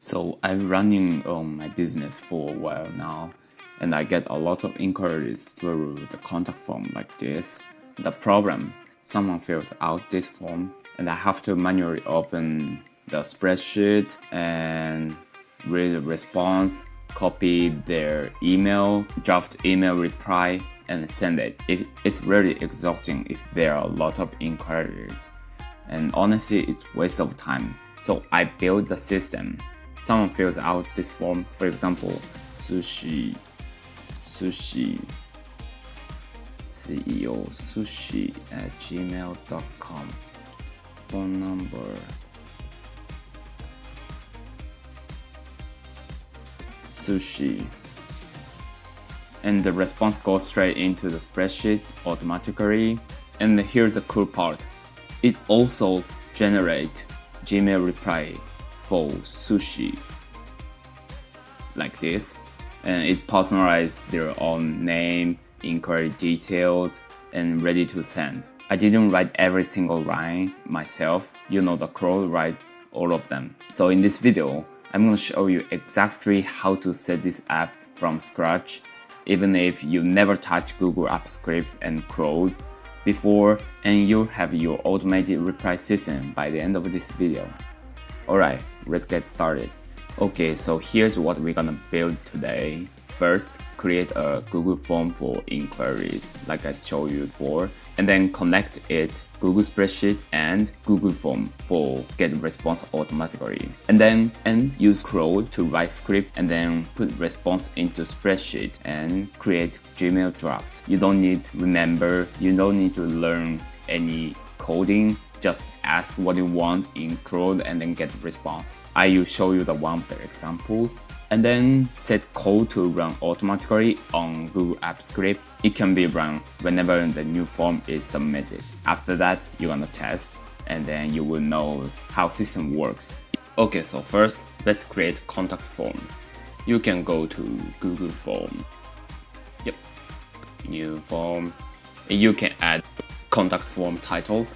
So I'm running my business for a while now, and I get a lot of inquiries through the contact form like this. The problem, someone fills out this form, and I have to manually open the spreadsheet and read the response, copy their email, draft email reply, and send it. It's really exhausting if there are a lot of inquiries. And honestly, it's a waste of time. So I built the system. Someone fills out this form, for example, sushi CEO sushi at gmail.com, phone number sushi, and the response goes straight into the spreadsheet automatically. And here's the cool part, it also generates Gmail reply for sushi like this, and it personalized their own name, inquiry details, and ready to send. I didn't write every single line myself. The Claude write all of them. So in this video, I'm going to show you exactly how to set this app from scratch, even if you never touched Google Apps Script and Claude before, and you'll have your automated reply system by the end of this video. Alright, let's get started. Okay, so here's what we're gonna build today. First, create a Google form for inquiries, like I showed you before, and then connect it Google Spreadsheet and Google Form for get response automatically. And then use Claude to write script and then put response into spreadsheet and create Gmail draft. You don't need to learn any coding. Just ask what you want in Claude and then get response. I will show you the one of the examples. And then set code to run automatically on Google Apps Script. It can be run whenever the new form is submitted. After that, you're gonna test, and then you will know how system works. Okay, so first, let's create contact form. You can go to Google Form. Yep, new form. And you can add contact form title.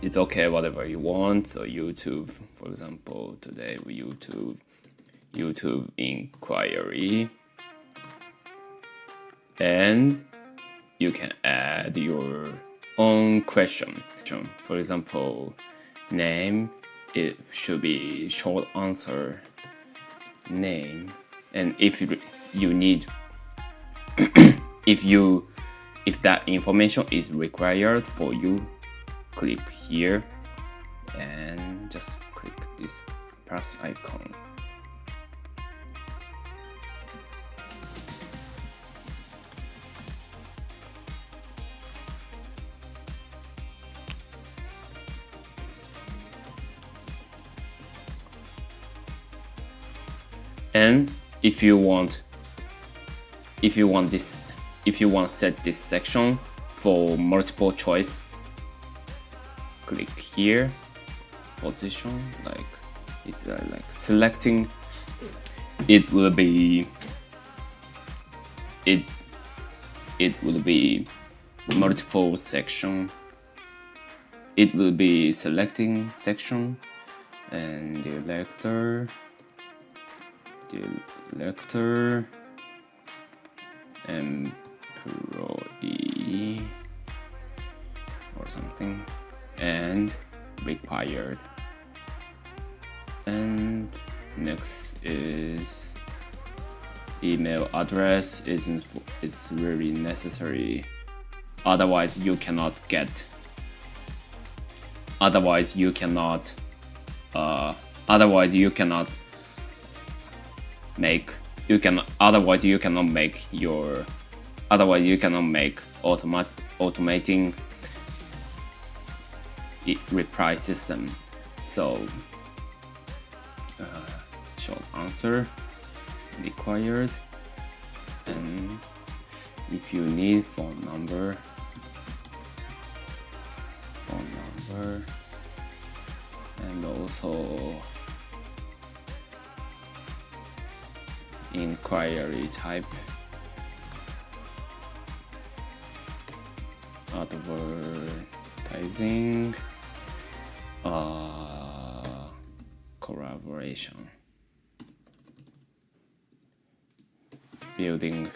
It's okay, whatever you want. So YouTube, for example, today we YouTube inquiry, and you can add your own question. For example, name, it should be short answer, name, and if you need if that information is required for you, click here and just click this plus icon. And if you want to set this section for multiple choice, click here, position, like it's like selecting. It will be multiple section. It will be selecting section and director employee or something, and required. And next is email address is really necessary. Otherwise you cannot make automating reply system. So short answer required, and if you need phone number, and also inquiry type, advertising, collaboration. building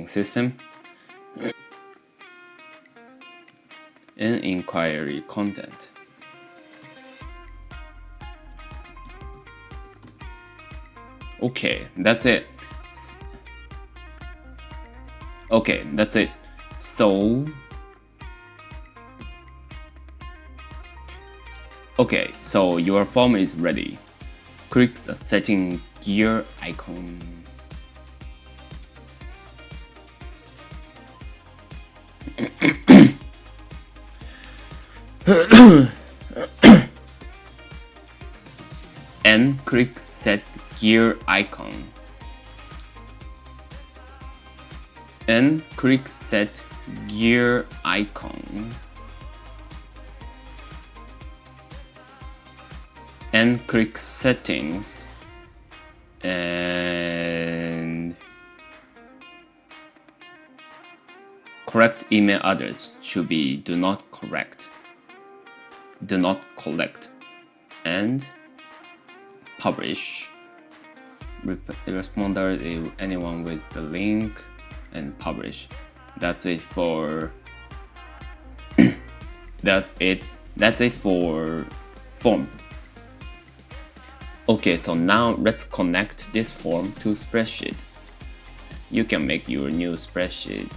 system and inquiry content. Okay, that's it. Okay, that's it. So, okay, so your form is ready. Click the setting gear icon. And click set gear icon. And click set gear icon. And click settings. And correct email address should be do not collect. And publish. Responder is anyone with the link and publish. That's it for that's it for form. Okay, so now let's connect this form to Spreadsheet. You can make your new spreadsheet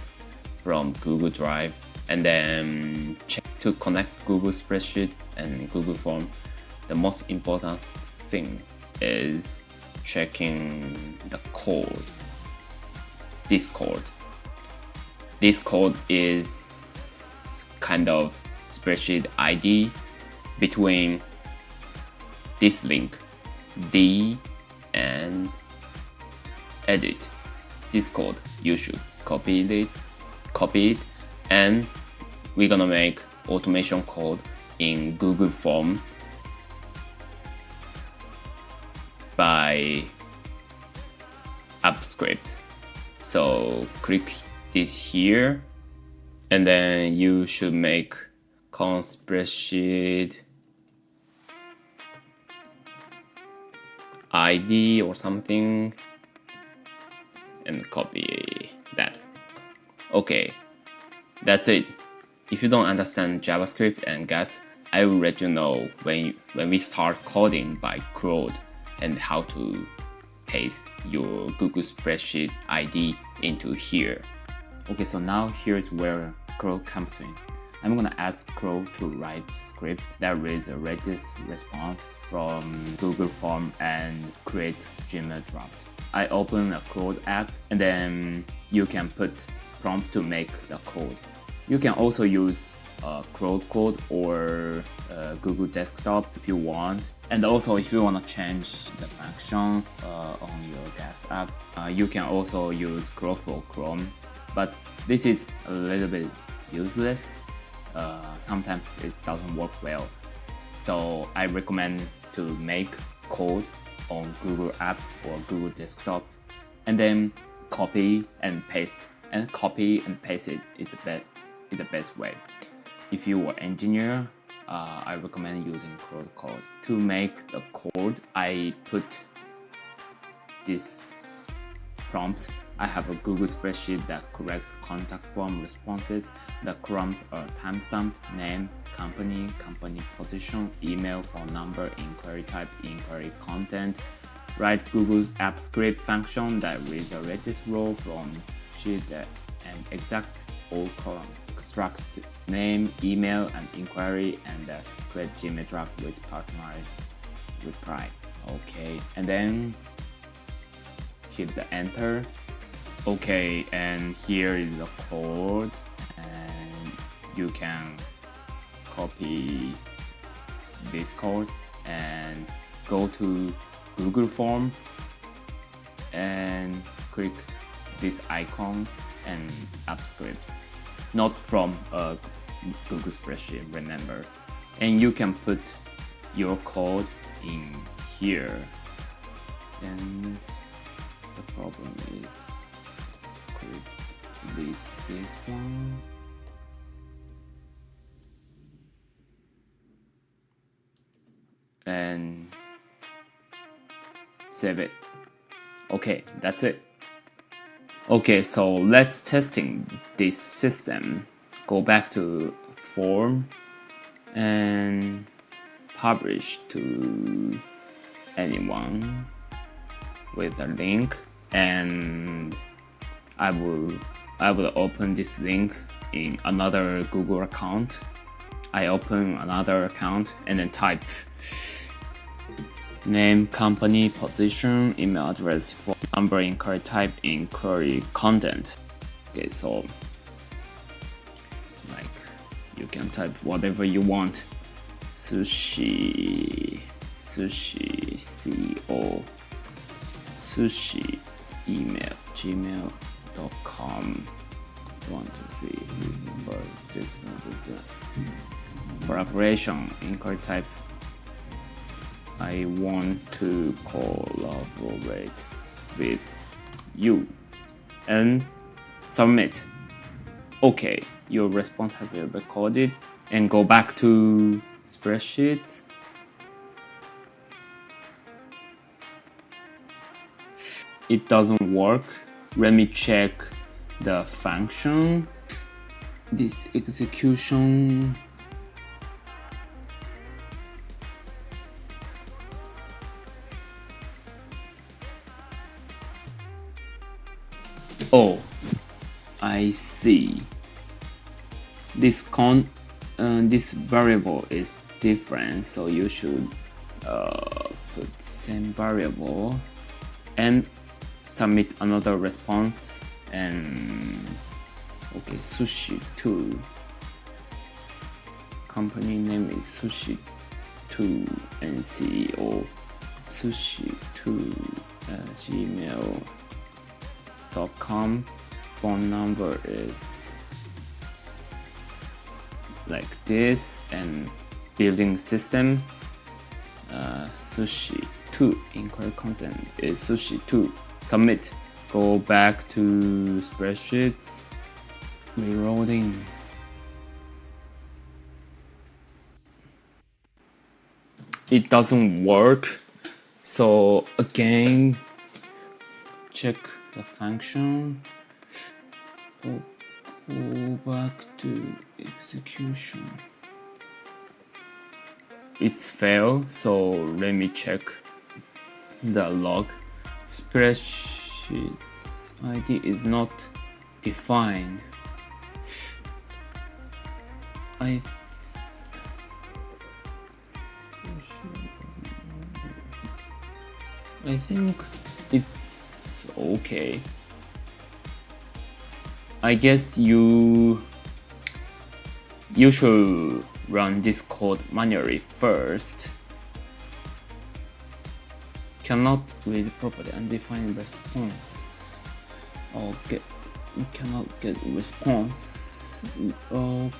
from Google Drive and then check to connect Google Spreadsheet and Google Form. The most important thing is checking the code. This code is kind of spreadsheet ID between this link D and edit. This code you should copy it, and we're gonna make automation code in Google Form by app script. So click this here, and then you should make const spreadsheet ID or something and copy that. Okay, that's it. If you don't understand JavaScript and Gas, I will let you know when we start coding by Claude and how to paste your Google Spreadsheet ID into here. Okay, so now here's where Claude comes in. I'm gonna ask Claude to write script that reads the latest response from Google Form and create Gmail draft. I open a Claude app, and then you can put prompt to make the code. You can also use Claude Code or Google Desktop if you want. And also, if you want to change the function on your Gas app, you can also use Claude for Chrome. But this is a little bit useless. Sometimes it doesn't work well. So I recommend to make code on Google app or Google Desktop, and then copy and paste. And copy and paste it is the best way. If you are an engineer, I recommend using Claude Code. To make the code, I put this prompt. I have a Google spreadsheet that corrects contact form responses. The columns are timestamp, name, company position, email, phone number, inquiry type, inquiry content. Write Google's app script function that reads the latest row from sheet and exacts all columns, extracts name, email, and inquiry, and create Gmail draft with personalized reply. Okay, and then hit the enter. Okay, and here is the code, and you can copy this code and go to Google Form and click this icon and app script, not from a Google spreadsheet, remember. And you can put your code in here. And the problem is delete this one. and save it. Okay, that's it. Okay, so let's testing this system. Go back to form and publish to anyone with a link, and I will open this link in another Google account. I open another account and then type name, company, position, email address, phone number, inquiry type, inquiry content. Okay, so like you can type whatever you want. Sushi CO, sushi email gmail.com 1 2 3 4 6 collaboration, inquiry type I want to collaborate with you, and submit. Okay, your response has been recorded, and go back to Spreadsheet. It doesn't work. Let me check the function. This execution. Oh, I see. This variable is different, so you should put same variable and submit another response. And okay, sushi 2. Company name is sushi 2 and CEO sushi 2 gmail.com. Phone number is like this, and building system sushi 2, inquiry content is sushi 2. Submit. Go back to spreadsheets. Reloading. It doesn't work, so again check the function. Go back to execution. It's failed, so let me check the log. Spreadsheet's ID is not defined. I think it's okay. I guess you should run this code manually first. Cannot read properly undefined response. Okay, we cannot get response. Oh,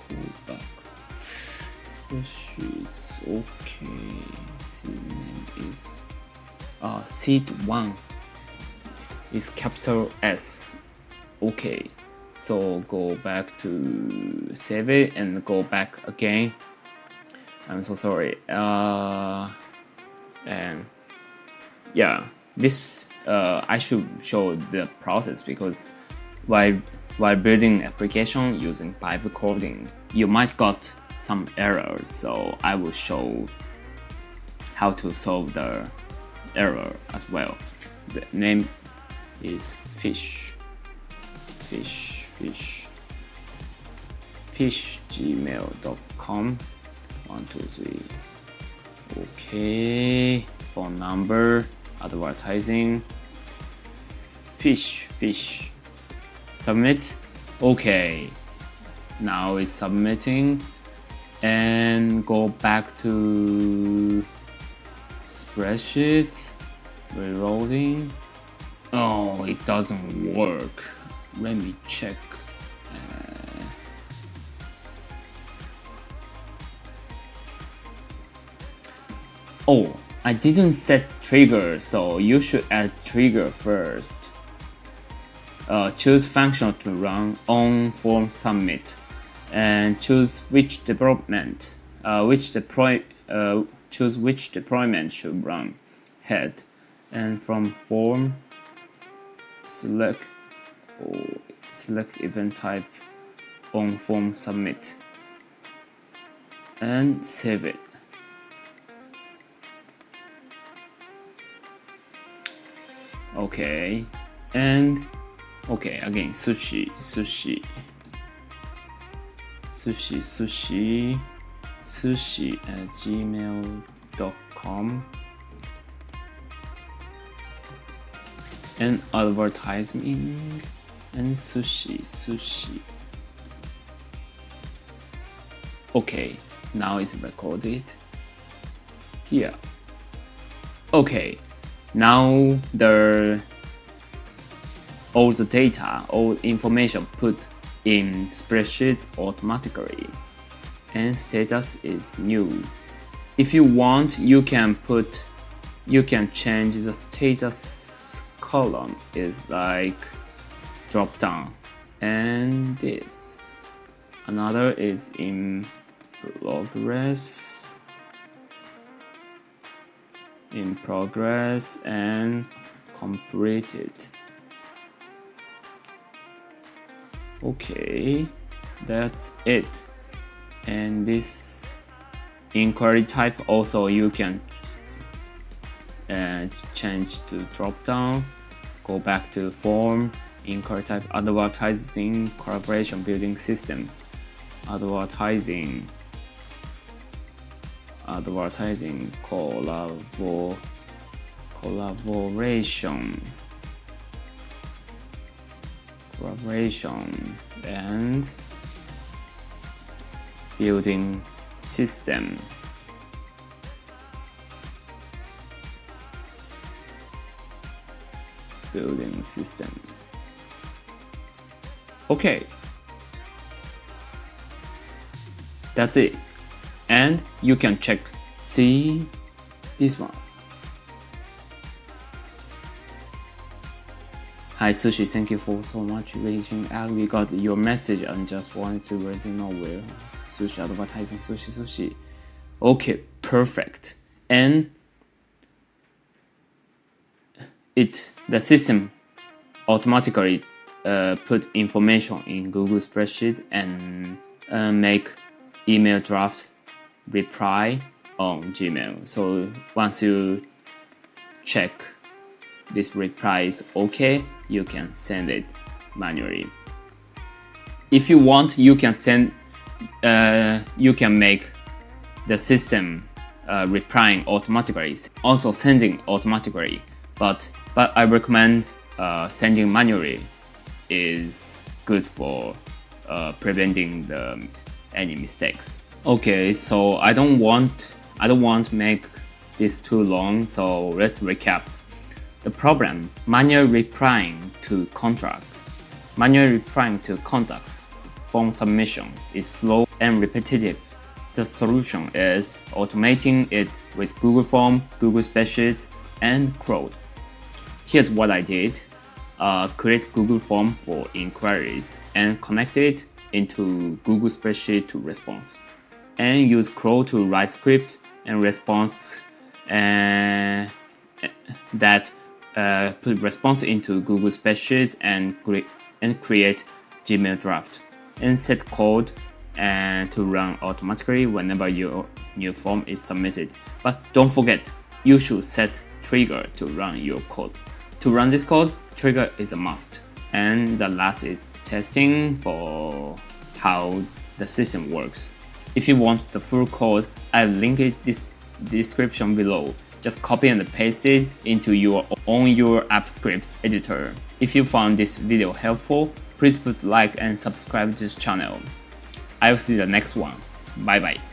go back. Spreadsheets. Okay. Seed name is seed 1 is capital S. Okay, so go back to save it and go back again. I'm so sorry. And yeah, this I should show the process, because while building application using Vibe coding, you might got some errors. So I will show how to solve the error as well. The name is fish gmail.com 1 2 3. Okay, phone number, advertising, fish, submit. Okay, now it's submitting, and go back to spreadsheets, reloading. Oh, it doesn't work. Let me check. Oh, I didn't set trigger, so you should add trigger first. Choose function to run on form submit, and choose which development, which choose which deployment should run head, and from form select event type on form submit and save it. Okay, and okay, again sushi at gmail.com and advertising and sushi. Okay, now it's recorded here. Okay, now all the data, all information put in spreadsheet automatically, and status is new. If you want, you can change the status column is like drop down, and this another is in progress and completed. Okay, that's it. And this inquiry type also you can change to drop down, go back to form, inquiry type, advertising, collaboration building system, advertising collaboration and building system. Okay, that's it. And you can see this one. Hi Sushi, thank you for so much reaching out. We got your message and just wanted to let you know where sushi advertising sushi. Okay, perfect. And the system automatically put information in Google Spreadsheet and make email draft reply on Gmail. So once you check this reply is okay, you can send it manually. If you want, you can make the system replying automatically, also sending automatically. But I recommend sending manually is good for preventing any mistakes. Okay, so I don't want to make this too long, so let's recap. The problem: manual replying to contact form submission is slow and repetitive. The solution is automating it with Google Form, Google Spreadsheets, and Claude. Here's what I did. Create Google Form for inquiries and connect it into Google Spreadsheet to response. And use Claude to write script and response that put response into Google Spreadsheet and create Gmail draft. And set code to run automatically whenever your new form is submitted. But don't forget, you should set trigger to run your code. To run this code, trigger is a must. And the last is testing for how the system works. If you want the full code, I'll link it this description below. Just copy and paste it into your app script editor. If you found this video helpful, please put like and subscribe to this channel. I'll see you in the next one. Bye bye.